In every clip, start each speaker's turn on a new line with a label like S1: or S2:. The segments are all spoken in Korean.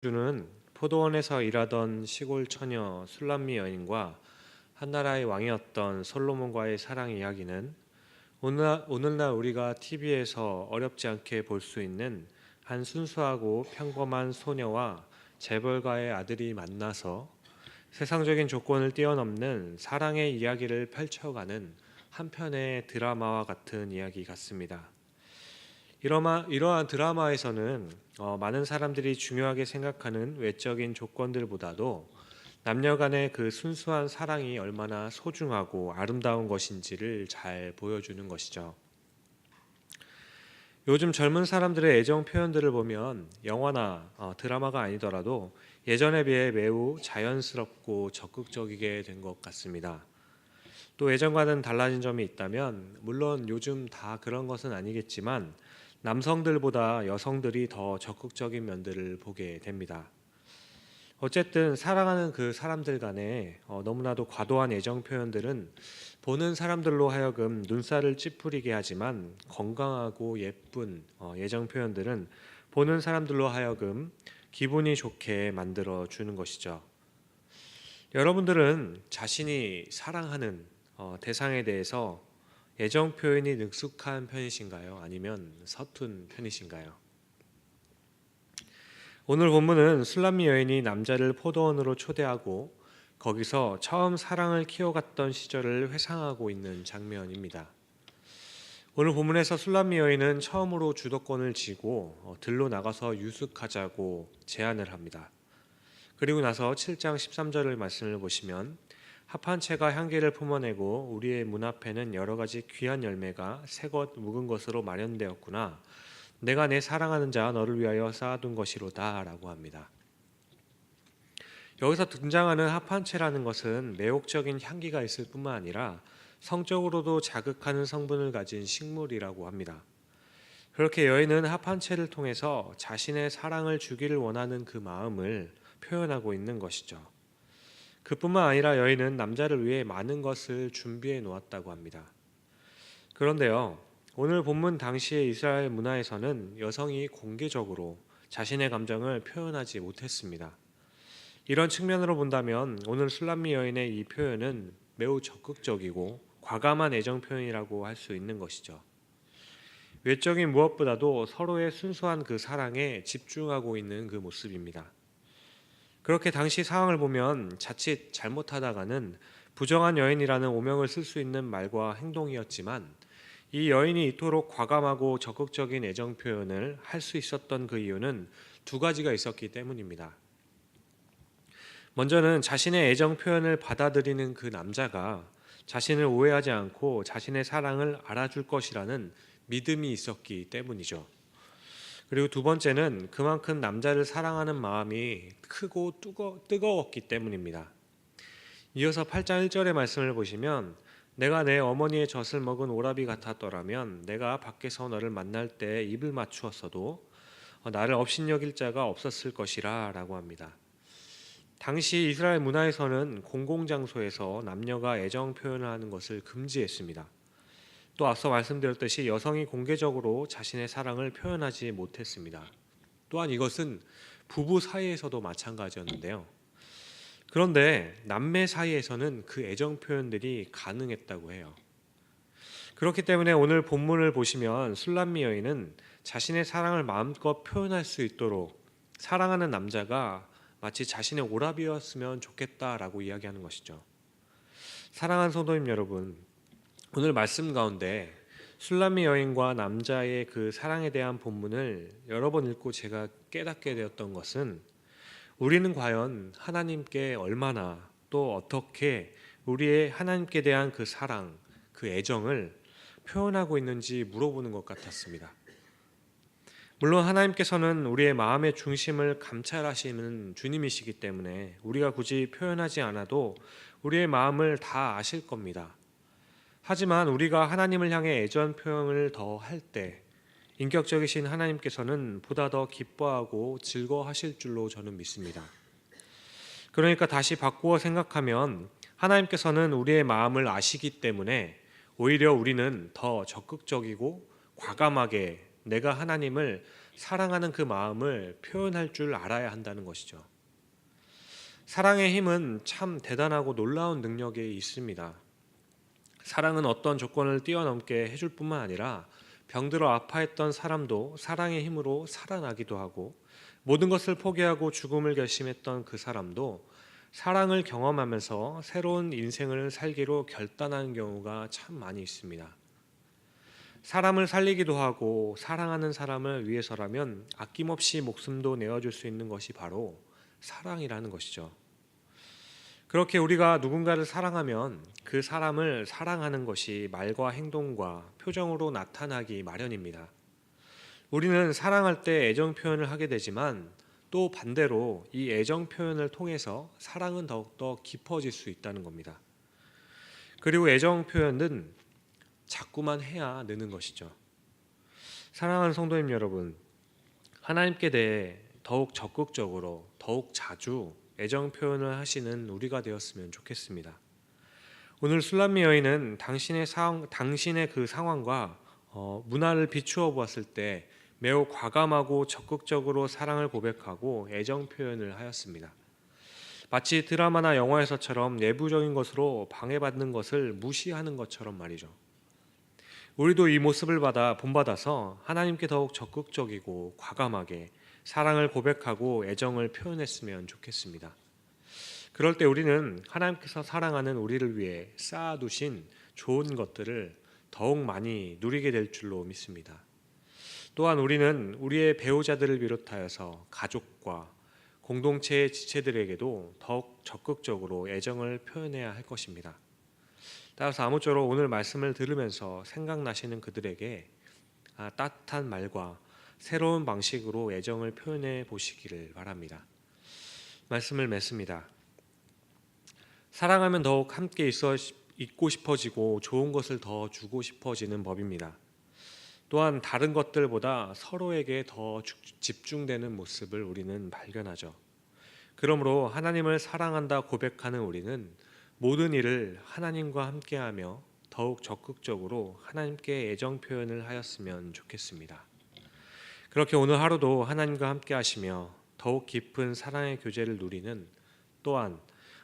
S1: 주는 포도원에서 일하던 시골 처녀 술람미 여인과 한나라의 왕이었던 솔로몬과의 사랑 이야기는 오늘날 우리가 TV에서 어렵지 않게 볼 수 있는 한 순수하고 평범한 소녀와 재벌가의 아들이 만나서 세상적인 조건을 뛰어넘는 사랑의 이야기를 펼쳐가는 한편의 드라마와 같은 이야기 같습니다. 이러한 드라마에서는 많은 사람들이 중요하게 생각하는 외적인 조건들보다도 남녀 간의 그 순수한 사랑이 얼마나 소중하고 아름다운 것인지를 잘 보여주는 것이죠. 요즘 젊은 사람들의 애정 표현들을 보면 영화나 드라마가 아니더라도 예전에 비해 매우 자연스럽고 적극적이게 된 것 같습니다. 또 예전과는 달라진 점이 있다면 물론 요즘 다 그런 것은 아니겠지만 남성들보다 여성들이 더 적극적인 면들을 보게 됩니다. 어쨌든 사랑하는 그 사람들 간에 너무나도 과도한 애정 표현들은 보는 사람들로 하여금 눈살을 찌푸리게 하지만 건강하고 예쁜 애정 표현들은 보는 사람들로 하여금 기분이 좋게 만들어 주는 것이죠. 여러분들은 자신이 사랑하는 대상에 대해서 애정 표현이 능숙한 편이신가요? 아니면 서툰 편이신가요? 오늘 본문은 술람미 여인이 남자를 포도원으로 초대하고 거기서 처음 사랑을 키워갔던 시절을 회상하고 있는 장면입니다. 오늘 본문에서 술람미 여인은 처음으로 주도권을 쥐고 들로 나가서 유숙하자고 제안을 합니다. 그리고 나서 7장 13절을 말씀을 보시면 합한 채가 향기를 품어내고 우리의 문 앞에는 여러 가지 귀한 열매가 새것 묵은 것으로 마련되었구나. 내가 내 사랑하는 자 너를 위하여 쌓아둔 것이로다 라고 합니다. 여기서 등장하는 합한 채라는 것은 매혹적인 향기가 있을 뿐만 아니라 성적으로도 자극하는 성분을 가진 식물이라고 합니다. 그렇게 여인은 합한 채를 통해서 자신의 사랑을 주기를 원하는 그 마음을 표현하고 있는 것이죠. 그뿐만 아니라 여인은 남자를 위해 많은 것을 준비해 놓았다고 합니다. 그런데요, 오늘 본문 당시의 이스라엘 문화에서는 여성이 공개적으로 자신의 감정을 표현하지 못했습니다. 이런 측면으로 본다면 오늘 술람미 여인의 이 표현은 매우 적극적이고 과감한 애정 표현이라고 할 수 있는 것이죠. 외적인 무엇보다도 서로의 순수한 그 사랑에 집중하고 있는 그 모습입니다. 그렇게 당시 상황을 보면 자칫 잘못하다가는 부정한 여인이라는 오명을 쓸 수 있는 말과 행동이었지만 이 여인이 이토록 과감하고 적극적인 애정 표현을 할 수 있었던 그 이유는 두 가지가 있었기 때문입니다. 먼저는 자신의 애정 표현을 받아들이는 그 남자가 자신을 오해하지 않고 자신의 사랑을 알아줄 것이라는 믿음이 있었기 때문이죠. 그리고 두 번째는 그만큼 남자를 사랑하는 마음이 크고 뜨거웠기 때문입니다. 이어서 8장 1절의 말씀을 보시면 내가 내 어머니의 젖을 먹은 오라비 같았더라면 내가 밖에서 너를 만날 때 입을 맞추었어도 나를 업신여길 자가 없었을 것이라 라고 합니다. 당시 이스라엘 문화에서는 공공장소에서 남녀가 애정 표현을 하는 것을 금지했습니다. 또 앞서 말씀드렸듯이 여성이 공개적으로 자신의 사랑을 표현하지 못했습니다. 또한 이것은 부부 사이에서도 마찬가지였는데요. 그런데 남매 사이에서는 그 애정 표현들이 가능했다고 해요. 그렇기 때문에 오늘 본문을 보시면 술람미 여인은 자신의 사랑을 마음껏 표현할 수 있도록 사랑하는 남자가 마치 자신의 오라비였으면 좋겠다라고 이야기하는 것이죠. 사랑하는 성도님 여러분, 오늘 말씀 가운데 술람미 여인과 남자의 그 사랑에 대한 본문을 여러 번 읽고 제가 깨닫게 되었던 것은 우리는 과연 하나님께 얼마나 또 어떻게 우리의 하나님께 대한 그 사랑, 그 애정을 표현하고 있는지 물어보는 것 같았습니다. 물론 하나님께서는 우리의 마음의 중심을 감찰하시는 주님이시기 때문에 우리가 굳이 표현하지 않아도 우리의 마음을 다 아실 겁니다. 하지만 우리가 하나님을 향해 애정 표현을 더 할 때 인격적이신 하나님께서는 보다 더 기뻐하고 즐거워하실 줄로 저는 믿습니다. 그러니까 다시 바꾸어 생각하면 하나님께서는 우리의 마음을 아시기 때문에 오히려 우리는 더 적극적이고 과감하게 내가 하나님을 사랑하는 그 마음을 표현할 줄 알아야 한다는 것이죠. 사랑의 힘은 참 대단하고 놀라운 능력이 있습니다. 사랑은 어떤 조건을 뛰어넘게 해줄 뿐만 아니라 병들어 아파했던 사람도 사랑의 힘으로 살아나기도 하고, 모든 것을 포기하고 죽음을 결심했던 그 사람도 사랑을 경험하면서 새로운 인생을 살기로 결단하는 경우가 참 많이 있습니다. 사람을 살리기도 하고 사랑하는 사람을 위해서라면 아낌없이 목숨도 내어줄 수 있는 것이 바로 사랑이라는 것이죠. 그렇게 우리가 누군가를 사랑하면 그 사람을 사랑하는 것이 말과 행동과 표정으로 나타나기 마련입니다. 우리는 사랑할 때 애정 표현을 하게 되지만, 또 반대로 이 애정 표현을 통해서 사랑은 더욱더 깊어질 수 있다는 겁니다. 그리고 애정 표현은 자꾸만 해야 느는 것이죠. 사랑하는 성도님 여러분, 하나님께 대해 더욱 적극적으로, 더욱 자주 애정 표현을 하시는 우리가 되었으면 좋겠습니다. 오늘 술람미 여인은 당신의 그 상황과 문화를 비추어 보았을 때 매우 과감하고 적극적으로 사랑을 고백하고 애정 표현을 하였습니다. 마치 드라마나 영화에서처럼 내부적인 것으로 방해받는 것을 무시하는 것처럼 말이죠. 우리도 이 모습을 본받아서 하나님께 더욱 적극적이고 과감하게 사랑을 고백하고 애정을 표현했으면 좋겠습니다. 그럴 때 우리는 하나님께서 사랑하는 우리를 위해 쌓아두신 좋은 것들을 더욱 많이 누리게 될 줄로 믿습니다. 또한 우리는 우리의 배우자들을 비롯하여서 가족과 공동체의 지체들에게도 더욱 적극적으로 애정을 표현해야 할 것입니다. 따라서 아무쪼록 오늘 말씀을 들으면서 생각나시는 그들에게 따뜻한 말과 새로운 방식으로 애정을 표현해 보시기를 바랍니다. 말씀을 맺습니다. 사랑하면 더욱 함께 있고 싶어지고 좋은 것을 더 주고 싶어지는 법입니다. 또한 다른 것들보다 서로에게 더 집중되는 모습을 우리는 발견하죠. 그러므로 하나님을 사랑한다 고백하는 우리는 모든 일을 하나님과 함께하며 더욱 적극적으로 하나님께 애정 표현을 하였으면 좋겠습니다. 그렇게 오늘 하루도 하나님과 함께 하시며 더욱 깊은 사랑의 교제를 누리는, 또한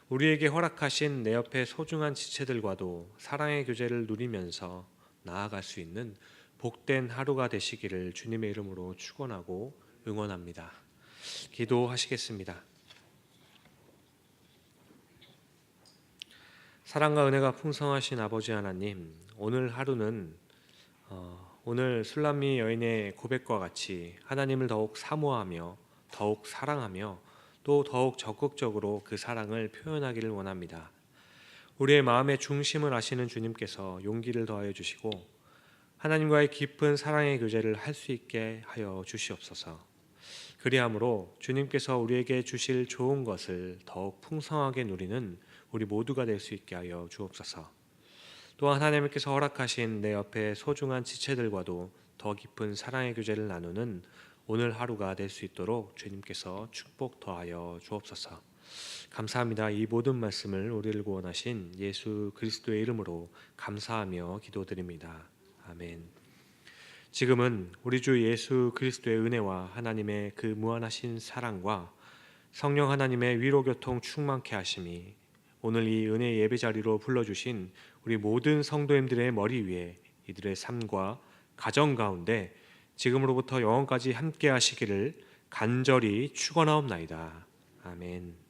S1: 우리에게 허락하신 내 옆에 소중한 지체들과도 사랑의 교제를 누리면서 나아갈 수 있는 복된 하루가 되시기를 주님의 이름으로 축원하고 응원합니다. 기도하시겠습니다. 사랑과 은혜가 풍성하신 아버지 하나님, 오늘 하루는 오늘 술람미 여인의 고백과 같이 하나님을 더욱 사모하며 더욱 사랑하며 또 더욱 적극적으로 그 사랑을 표현하기를 원합니다. 우리의 마음의 중심을 아시는 주님께서 용기를 더하여 주시고 하나님과의 깊은 사랑의 교제를 할 수 있게 하여 주시옵소서. 그리함으로 주님께서 우리에게 주실 좋은 것을 더욱 풍성하게 누리는 우리 모두가 될 수 있게 하여 주옵소서. 또한 하나님께서 허락하신 내 옆에 소중한 지체들과도 더 깊은 사랑의 교제를 나누는 오늘 하루가 될 수 있도록 주님께서 축복 더하여 주옵소서. 감사합니다. 이 모든 말씀을 우리를 구원하신 예수 그리스도의 이름으로 감사하며 기도드립니다. 아멘. 지금은 우리 주 예수 그리스도의 은혜와 하나님의 그 무한하신 사랑과 성령 하나님의 위로교통 충만케 하심이 오늘 이 은혜 예배 자리로 불러주신 우리 모든 성도님들의 머리 위에 이들의 삶과 가정 가운데 지금으로부터 영원까지 함께 하시기를 간절히 축원하옵나이다. 아멘.